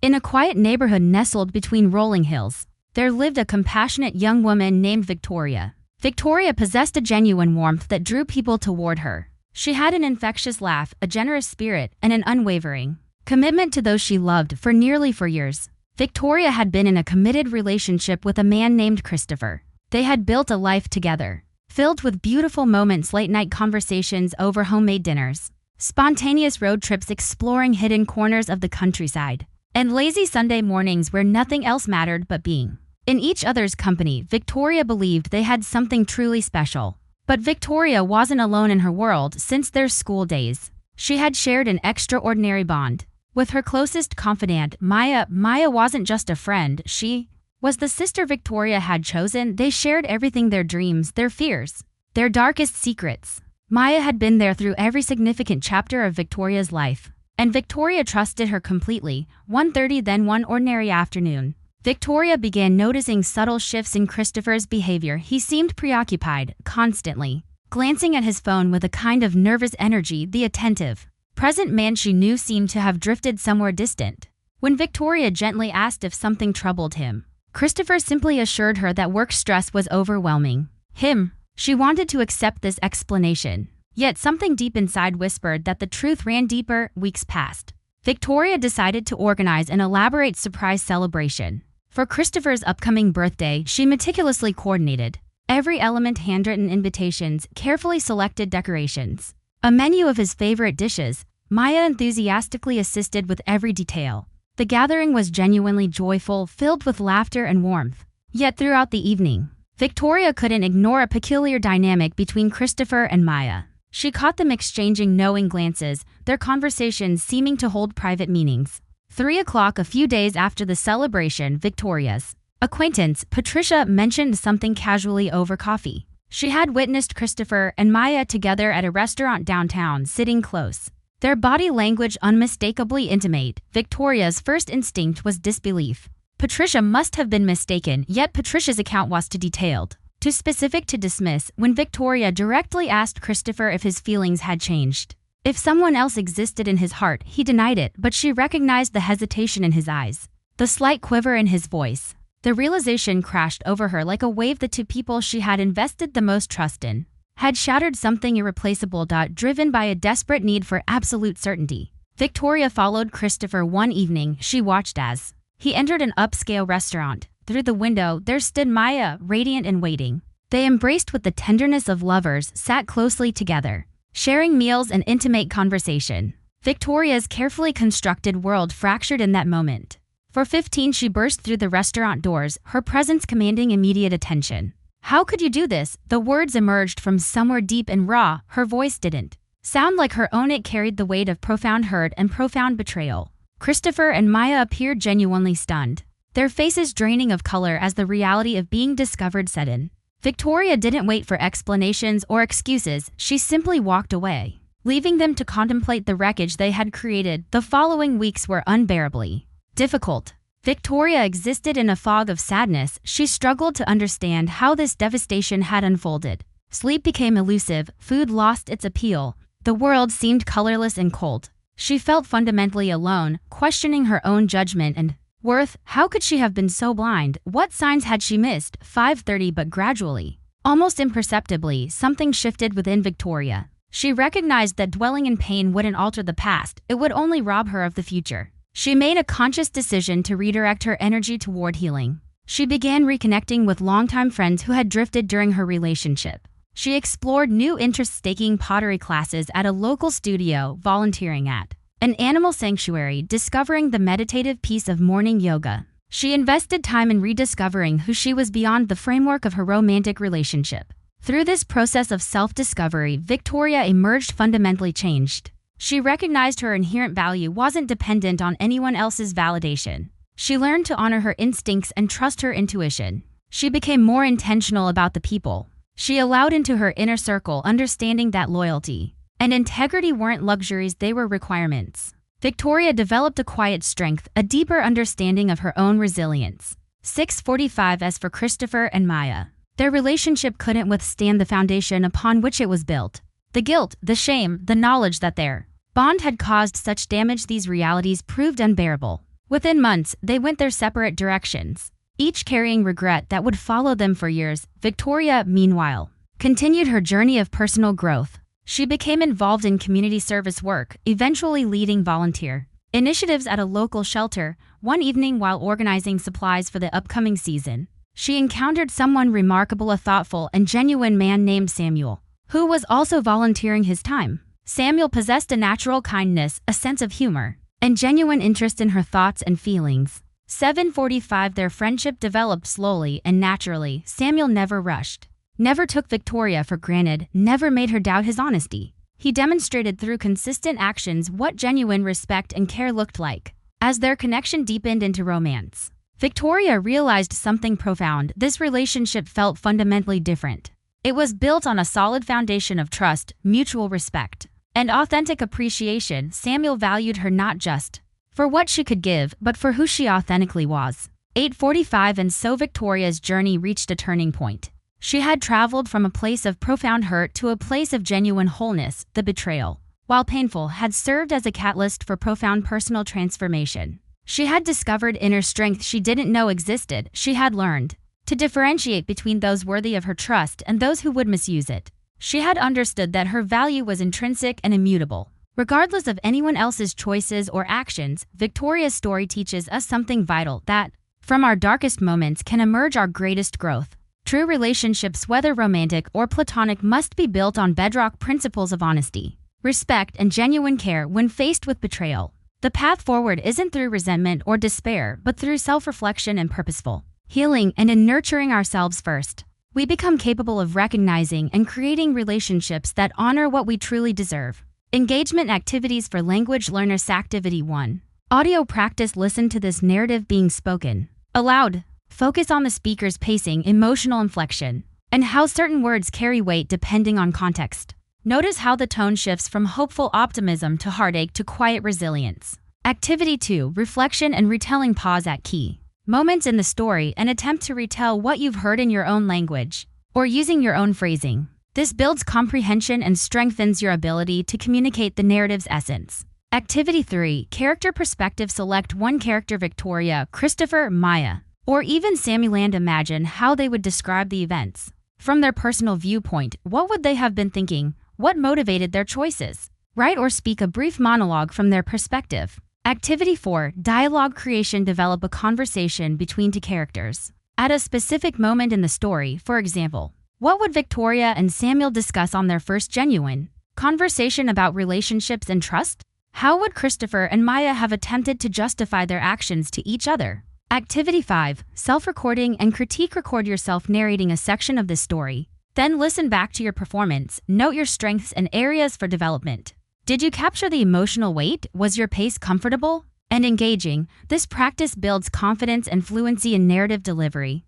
In a quiet neighborhood nestled between rolling hills, there lived a compassionate young woman named Victoria. Victoria possessed a genuine warmth that drew people toward her. She had an infectious laugh, a generous spirit, and an unwavering commitment to those she loved. For nearly 4 years, Victoria had been in a committed relationship with a man named Christopher. They had built a life together, filled with beautiful moments, late-night conversations over homemade dinners, spontaneous road trips exploring hidden corners of the countryside, and lazy Sunday mornings where nothing else mattered but being in each other's company. Victoria believed they had something truly special. But Victoria wasn't alone in her world. Since their school days, she had shared an extraordinary bond with her closest confidant, Maya. Maya wasn't just a friend, she was the sister Victoria had chosen. They shared everything, their dreams, their fears, their darkest secrets. Maya had been there through every significant chapter of Victoria's life, and Victoria trusted her completely. 1:30 then one ordinary afternoon, Victoria began noticing subtle shifts in Christopher's behavior. He seemed preoccupied, constantly glancing at his phone with a kind of nervous energy. The attentive, present man she knew seemed to have drifted somewhere distant. When Victoria gently asked if something troubled him, Christopher simply assured her that work stress was overwhelming him. She wanted to accept this explanation, yet something deep inside whispered that the truth ran deeper. Weeks passed. Victoria decided to organize an elaborate surprise celebration for Christopher's upcoming birthday. She meticulously coordinated every element: handwritten invitations, carefully selected decorations, a menu of his favorite dishes. Maya enthusiastically assisted with every detail. The gathering was genuinely joyful, filled with laughter and warmth. Yet throughout the evening, Victoria couldn't ignore a peculiar dynamic between Christopher and Maya. She caught them exchanging knowing glances, their conversations seeming to hold private meanings. 3 o'clock, a few days after the celebration, Victoria's acquaintance, Patricia, mentioned something casually over coffee. She had witnessed Christopher and Maya together at a restaurant downtown, sitting close, their body language unmistakably intimate. Victoria's first instinct was disbelief. Patricia must have been mistaken, yet Patricia's account was too detailed, too specific to dismiss. When Victoria directly asked Christopher if his feelings had changed, if someone else existed in his heart, he denied it, but she recognized the hesitation in his eyes, the slight quiver in his voice. The realization crashed over her like a wave. The two people she had invested the most trust in had shattered something irreplaceable. Driven by a desperate need for absolute certainty, Victoria followed Christopher one evening. She watched as he entered an upscale restaurant. Through the window, there stood Maya, radiant and waiting. They embraced with the tenderness of lovers, sat closely together, sharing meals and intimate conversation. Victoria's carefully constructed world fractured in that moment. For 15, she burst through the restaurant doors, her presence commanding immediate attention. "How could you do this?" The words emerged from somewhere deep and raw. Her voice didn't sound like her own. It carried the weight of profound hurt and profound betrayal. Christopher and Maya appeared genuinely stunned, their faces draining of color as the reality of being discovered set in. Victoria didn't wait for explanations or excuses. She simply walked away, leaving them to contemplate the wreckage they had created. The following weeks were unbearably difficult. Victoria existed in a fog of sadness. She struggled to understand how this devastation had unfolded. Sleep became elusive, food lost its appeal, the world seemed colorless and cold. She felt fundamentally alone, questioning her own judgment and worth. How could she have been so blind? What signs had she missed? 5:30, but gradually, almost imperceptibly, something shifted within Victoria. She recognized that dwelling in pain wouldn't alter the past, it would only rob her of the future. She made a conscious decision to redirect her energy toward healing. She began reconnecting with longtime friends who had drifted during her relationship. She explored new interests, taking pottery classes at a local studio, volunteering at an animal sanctuary, discovering the meditative peace of morning yoga. She invested time in rediscovering who she was beyond the framework of her romantic relationship. Through this process of self-discovery, Victoria emerged fundamentally changed. She recognized her inherent value wasn't dependent on anyone else's validation. She learned to honor her instincts and trust her intuition. She became more intentional about the people she allowed into her inner circle, understanding that loyalty and integrity weren't luxuries, they were requirements. Victoria developed a quiet strength, a deeper understanding of her own resilience. 6:45. As for Christopher and Maya, their relationship couldn't withstand the foundation upon which it was built. The guilt, the shame, the knowledge that their bond had caused such damage, these realities proved unbearable. Within months, they went their separate directions, each carrying regret that would follow them for years. Victoria, meanwhile, continued her journey of personal growth. She became involved in community service work, eventually leading volunteer initiatives at a local shelter. One evening while organizing supplies for the upcoming season, she encountered someone remarkable, a thoughtful and genuine man named Samuel, who was also volunteering his time. Samuel possessed a natural kindness, a sense of humor, and genuine interest in her thoughts and feelings. 7:45 Their friendship developed slowly and naturally. Samuel never rushed, never took Victoria for granted, never made her doubt his honesty. He demonstrated through consistent actions what genuine respect and care looked like. As their connection deepened into romance, Victoria realized something profound. This relationship felt fundamentally different. It was built on a solid foundation of trust, mutual respect, and authentic appreciation. Samuel valued her not just for what she could give, but for who she authentically was. 8:45 And so Victoria's journey reached a turning point. She had traveled from a place of profound hurt to a place of genuine wholeness. The betrayal, while painful, had served as a catalyst for profound personal transformation. She had discovered inner strength she didn't know existed. She had learned to differentiate between those worthy of her trust and those who would misuse it. She had understood that her value was intrinsic and immutable, regardless of anyone else's choices or actions. Victoria's story teaches us something vital, that from our darkest moments can emerge our greatest growth. True relationships, whether romantic or platonic, must be built on bedrock principles of honesty, respect, and genuine care. When faced with betrayal, the path forward isn't through resentment or despair, but through self-reflection and purposeful healing. And in nurturing ourselves first, we become capable of recognizing and creating relationships that honor what we truly deserve. Engagement activities for language learners. Activity 1. Audio practice. Listen to this narrative being spoken aloud. Focus on the speaker's pacing, emotional inflection, and how certain words carry weight depending on context. Notice how the tone shifts from hopeful optimism to heartache to quiet resilience. Activity 2. Reflection and retelling. Pause at key moments in the story and attempt to retell what you've heard in your own language or using your own phrasing. This builds comprehension and strengthens your ability to communicate the narrative's essence. Activity 3. Character perspective. Select one character: Victoria, Christopher, Maya, or even Samuel, and imagine how they would describe the events. From their personal viewpoint, what would they have been thinking? What motivated their choices? Write or speak a brief monologue from their perspective. Activity 4. Dialogue creation. Develop a conversation between two characters at a specific moment in the story. For example, what would Victoria and Samuel discuss on their first genuine conversation about relationships and trust? How would Christopher and Maya have attempted to justify their actions to each other? Activity 5. Self-recording and critique. Record yourself narrating a section of this story. Then listen back to your performance. Note your strengths and areas for development. Did you capture the emotional weight? Was your pace comfortable and engaging? This practice builds confidence and fluency in narrative delivery.